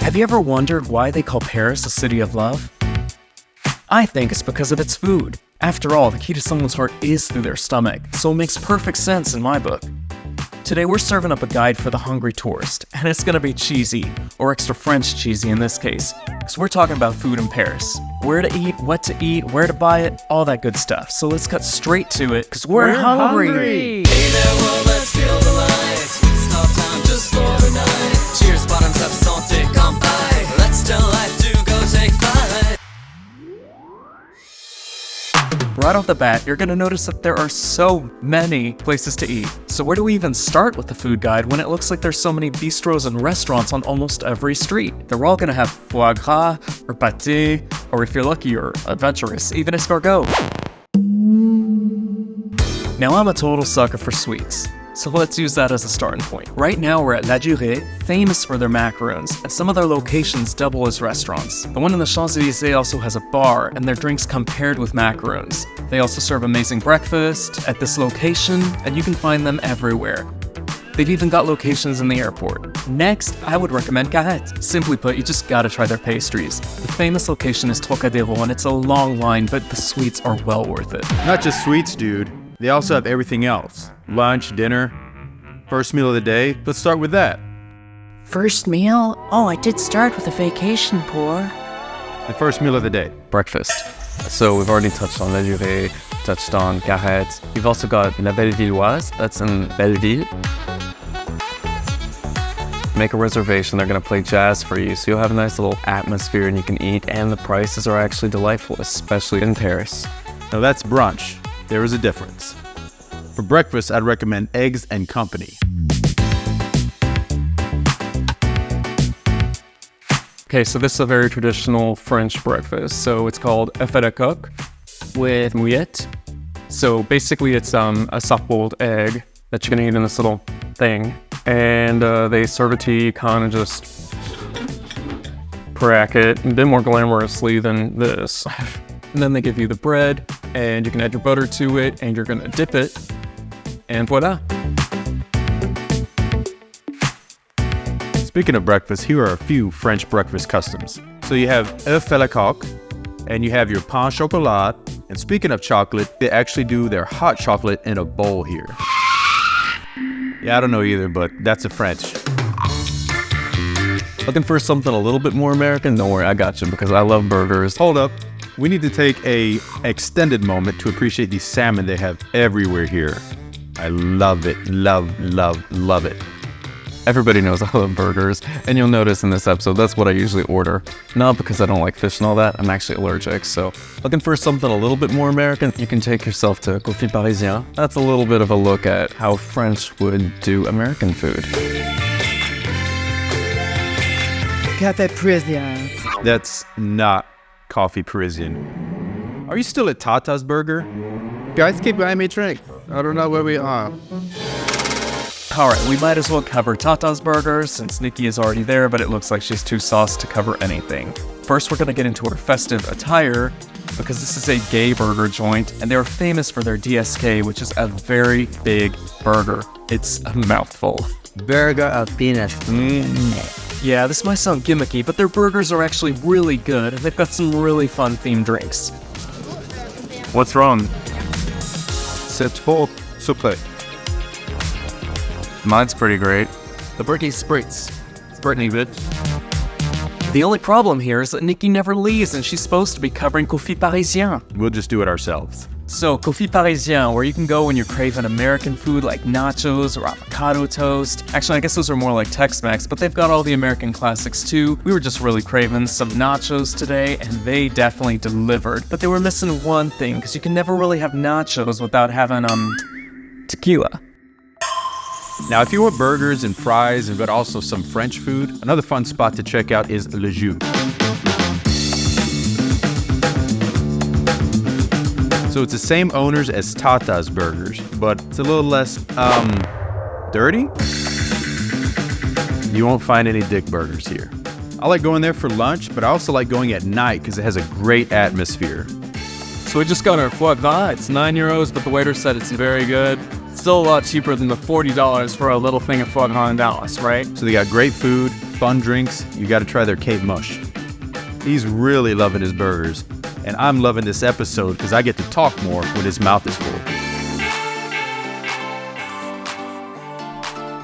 Have you ever wondered why they call Paris a city of love? I think it's because of its food. After all, the key to someone's heart is through their stomach, so it makes perfect sense in my book. Today we're serving up a guide for the hungry tourist, and it's gonna be cheesy, or extra French cheesy in this case, because we're talking about food in Paris. Where to eat, what to eat, where to buy it, all that good stuff. So let's cut straight to it, because we're hungry! Hey there, world, let's feel the lights. Stop time just for the night. Cheers, bottoms up, santé, kampai. Let's tell life to go take flight. Right off the bat, you're gonna notice that there are so many places to eat. So where do we even start with the food guide when it looks like there's so many bistros and restaurants on almost every street? They're all gonna have foie gras, or pâté, or if you're lucky or adventurous, even escargot. Now I'm a total sucker for sweets, so let's use that as a starting point. Right now we're at Laduree, famous for their macarons, and some of their locations double as restaurants. The one in the Elysees also has a bar, and their drinks come paired with macarons. They also serve amazing breakfast at this location, and you can find them everywhere. They've even got locations in the airport. Next, I would recommend Carette. Simply put, you just gotta try their pastries. The famous location is Trocadero, and it's a long line, but the sweets are well worth it. Not just sweets, dude. They also have everything else. Lunch, dinner, first meal of the day. Let's start with that. First meal? Oh, I did start with a vacation pour. The first meal of the day. Breakfast. So we've already touched on Laduree, touched on Carette. You've also got La Bellevilloise, that's in Belleville. Make a reservation, they're gonna play jazz for you, so you'll have a nice little atmosphere and you can eat, and the prices are actually delightful, especially in Paris. Now that's brunch. There is a difference. For breakfast, I'd recommend eggs and company. Okay, so this is a very traditional French breakfast. So it's called oeuf à coque with mouillette. So basically it's a soft-boiled egg that you're gonna eat in this little thing. And they serve it to you kind of just crack it a bit more glamorously than this. And then they give you the bread, and you can add your butter to it, and you're gonna dip it, and voila. Speaking of breakfast, here are a few French breakfast customs. So you have oeuf à la coque, and you have your pain chocolat. And speaking of chocolate, they actually do their hot chocolate in a bowl here. Yeah, I don't know either, but that's a French. Looking for something a little bit more American? Don't worry, I got you, because I love burgers. Hold up. We need to take a extended moment to appreciate the salmon they have everywhere here. I love it, love it. Everybody knows I love burgers, and you'll notice in this episode, that's what I usually order. Not because I don't like fish and all that, I'm actually allergic, so looking for something a little bit more American, you can take yourself to Coffee Parisien. That's a little bit of a look at how French would do American food. Café Parisien. That's not Coffee Parisian. Are you still at Tata's Burger? Guys, keep buying me drink. I don't know where we are. Alright, we might as well cover Tata's Burgers since Nicky is already there, but it looks like she's too sauced to cover anything. First, we're gonna get into her festive attire, because this is a gay burger joint, and they're famous for their DSK, which is a very big burger. It's a mouthful. Burger of peanuts. Yeah, this might sound gimmicky, but their burgers are actually really good, and they've got some really fun themed drinks. What's wrong? C'est trop souple. Mine's pretty great. The Berkey Spritz. It's pretty good. The only problem here is that Nicky never leaves, and she's supposed to be covering Coffee Parisien. We'll just do it ourselves. So, Coffee Parisien, where you can go when you're craving American food like nachos or avocado toast. Actually, I guess those are more like Tex-Mex, but they've got all the American classics too. We were just really craving some nachos today, and they definitely delivered. But they were missing one thing, because you can never really have nachos without having, tequila. Now, if you want burgers and fries, but also some French food, another fun spot to check out is Le Jus. So it's the same owners as Tata's Burgers, but it's a little less, dirty? You won't find any dick burgers here. I like going there for lunch, but I also like going at night because it has a great atmosphere. So we just got our foie gras. It's €9, but the waiter said it's very good. Still a lot cheaper than the $40 for a little thing of foie gras in Dallas, right? So they got great food, fun drinks. You got to try their Cape Mush. He's really loving his burgers, and I'm loving this episode because I get to talk more when his mouth is full.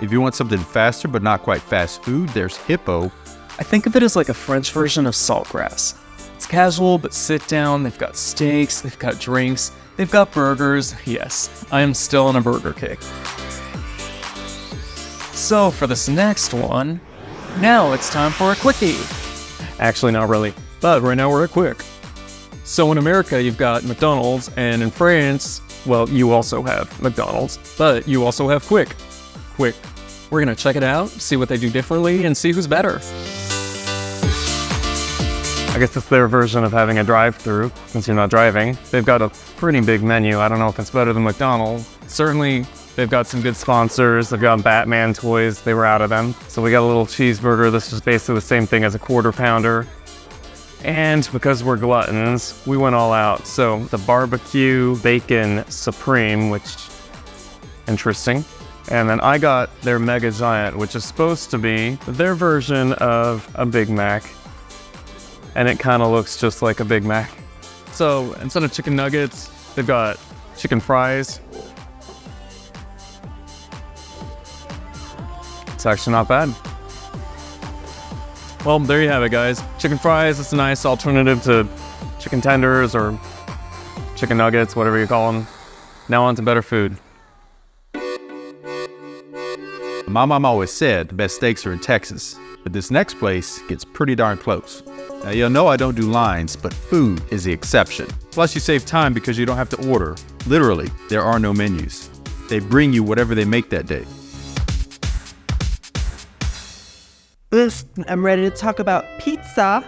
If you want something faster but not quite fast food, there's Hippo. I think of it as like a French version of Saltgrass. It's casual, but sit down. They've got steaks, they've got drinks, they've got burgers. Yes, I am still on a burger kick. So for this next one, now it's time for a quickie. Actually, not really. But right now we're at Quick. So in America, you've got McDonald's, and in France, well, you also have McDonald's, but you also have Quick. Quick. We're gonna check it out, see what they do differently, and see who's better. I guess it's their version of having a drive-through, since you're not driving. They've got a pretty big menu. I don't know if it's better than McDonald's. Certainly, they've got some good sponsors. They've got Batman toys. They were out of them. So we got a little cheeseburger. This is basically the same thing as a quarter pounder. And because we're gluttons, we went all out. So the barbecue bacon supreme, which, interesting. And then I got their Mega Giant, which is supposed to be their version of a Big Mac. And it kind of looks just like a Big Mac. So instead of chicken nuggets, they've got chicken fries. It's actually not bad. Well, there you have it, guys. Chicken fries, it's a nice alternative to chicken tenders or chicken nuggets, whatever you call them. Now on to better food. My mom always said the best steaks are in Texas, but this next place gets pretty darn close. Now you'll know I don't do lines, but food is the exception. Plus you save time because you don't have to order. Literally, there are no menus. They bring you whatever they make that day. I'm ready to talk about pizza.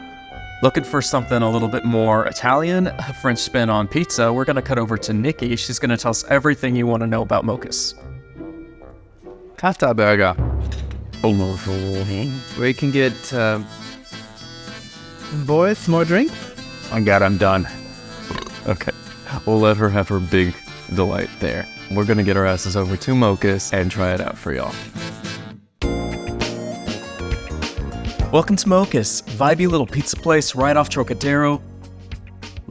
Looking for something a little bit more Italian, a French spin on pizza, we're gonna cut over to Nicky. She's gonna tell us everything you want to know about mochas. Pasta burger. We can get, boys, more drinks? Oh God, I'm done. Okay, we'll let her have her big delight there. We're gonna get our asses over to Mochas and try it out for y'all. Welcome to Mochas, vibey little pizza place right off Trocadero.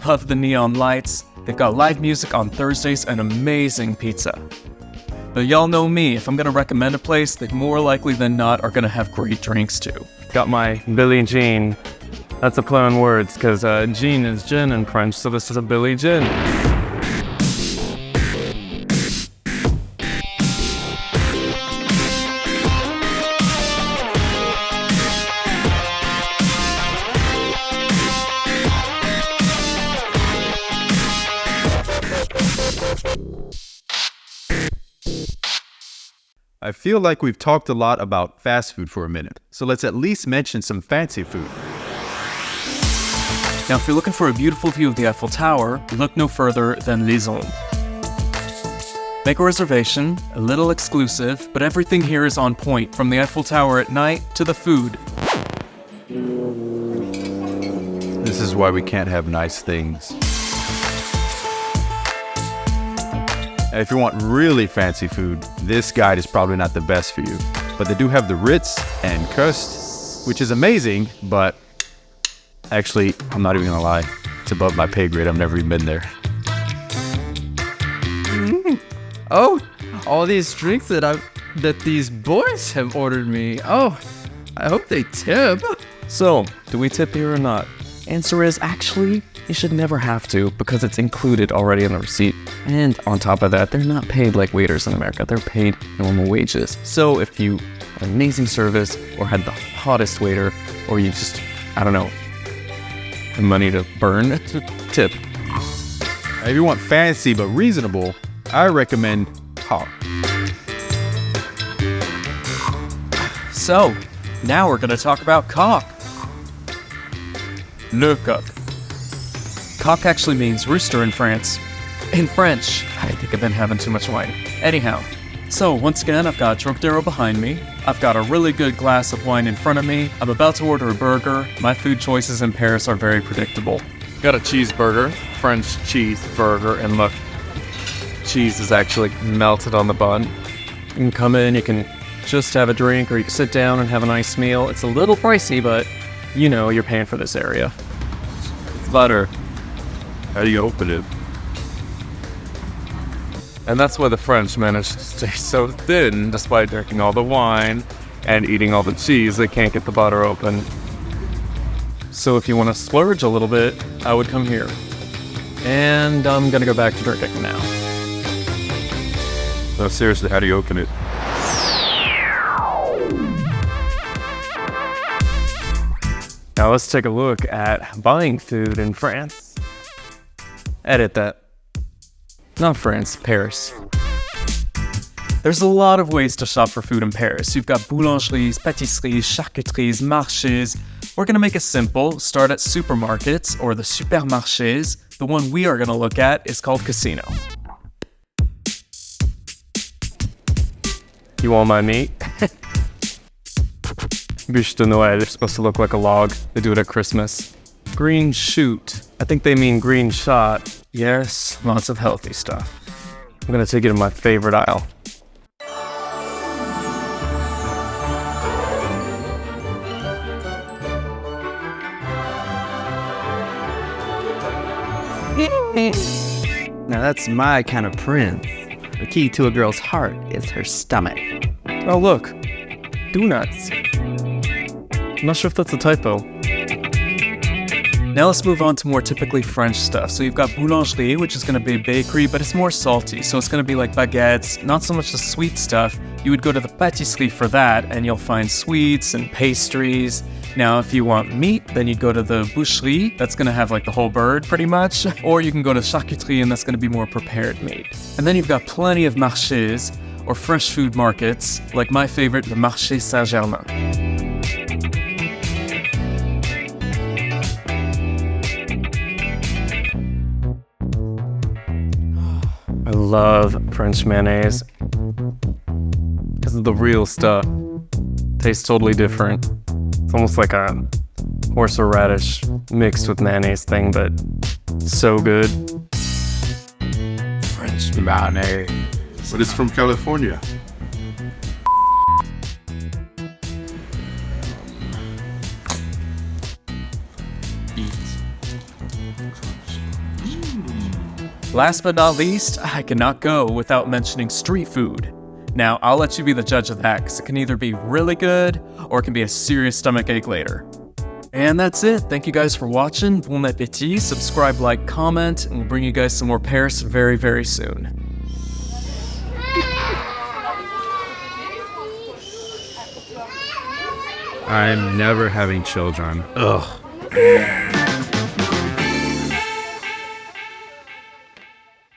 Love the neon lights. They've got live music on Thursdays and amazing pizza. But y'all know me, if I'm gonna recommend a place, they more likely than not are gonna have great drinks too. Got my Billie Jean. That's a play on words, because Jean is gin in French, so this is a Billie Jean. I feel like we've talked a lot about fast food for a minute, so let's at least mention some fancy food. Now if you're looking for a beautiful view of the Eiffel Tower, look no further than Elysees. Make a reservation, a little exclusive, but everything here is on point, from the Eiffel Tower at night to the food. This is why we can't have nice things. If you want really fancy food, this guide is probably not the best for you. But they do have the Ritz and Kust, which is amazing, but actually, I'm not even gonna lie, it's above my pay grade. I've never even been there. Oh, all these drinks that these boys have ordered me. Oh, I hope they tip. So, do we tip here or not? Answer is actually, you should never have to, because it's included already in the receipt. And on top of that, they're not paid like waiters in America. They're paid normal wages. So if you had amazing service, or had the hottest waiter, or you just, I don't know, the money to burn, tip. If you want fancy but reasonable, I recommend coque. So, now we're gonna talk about coque. Le coq. Coq actually means rooster in France. In French. I think I've been having too much wine. Anyhow, so once again, I've got Trocadero behind me. I've got a really good glass of wine in front of me. I'm about to order a burger. My food choices in Paris are very predictable. Got a cheeseburger, French cheeseburger, and look, cheese is actually melted on the bun. You can come in, you can just have a drink, or you can sit down and have a nice meal. It's a little pricey, but you know you're paying for this area. It's butter. How do you open it? And that's why the French managed to stay so thin despite drinking all the wine and eating all the cheese. They can't get the butter open. So if you want to splurge a little bit, I would come here. And I'm gonna go back to drinking now. No, seriously, how do you open it? Now let's take a look at buying food in France. Edit that. Not France, Paris. There's a lot of ways to shop for food in Paris. You've got boulangeries, pâtisseries, charcuteries, marchés. We're gonna make it simple. Start at supermarkets or the supermarchés. The one we are gonna look at is called Casino. You want my meat? Bûche de Noël, it's supposed to look like a log. They do it at Christmas. Green shoot. I think they mean green shot. Yes, lots of healthy stuff. I'm gonna take it in my favorite aisle. Now that's my kind of prince. The key to a girl's heart is her stomach. Oh look, donuts. I'm not sure if that's a typo. Now let's move on to more typically French stuff. So you've got boulangerie, which is going to be bakery, but it's more salty. So it's going to be like baguettes, not so much the sweet stuff. You would go to the pâtisserie for that, and you'll find sweets and pastries. Now, if you want meat, then you'd go to the boucherie. That's going to have like the whole bird pretty much. Or you can go to charcuterie, and that's going to be more prepared meat. And then you've got plenty of marchés, or fresh food markets, like my favorite, the Marché Saint-Germain. I love French mayonnaise because of the real stuff. Tastes totally different. It's almost like a horseradish mixed with mayonnaise thing, but so good. French mayonnaise. But it's from California. Last but not least, I cannot go without mentioning street food. Now, I'll let you be the judge of that, because it can either be really good, or it can be a serious stomachache later. And that's it. Thank you guys for watching. Bon appétit. Subscribe, like, comment, and we'll bring you guys some more Paris very, very soon. I'm never having children. Ugh.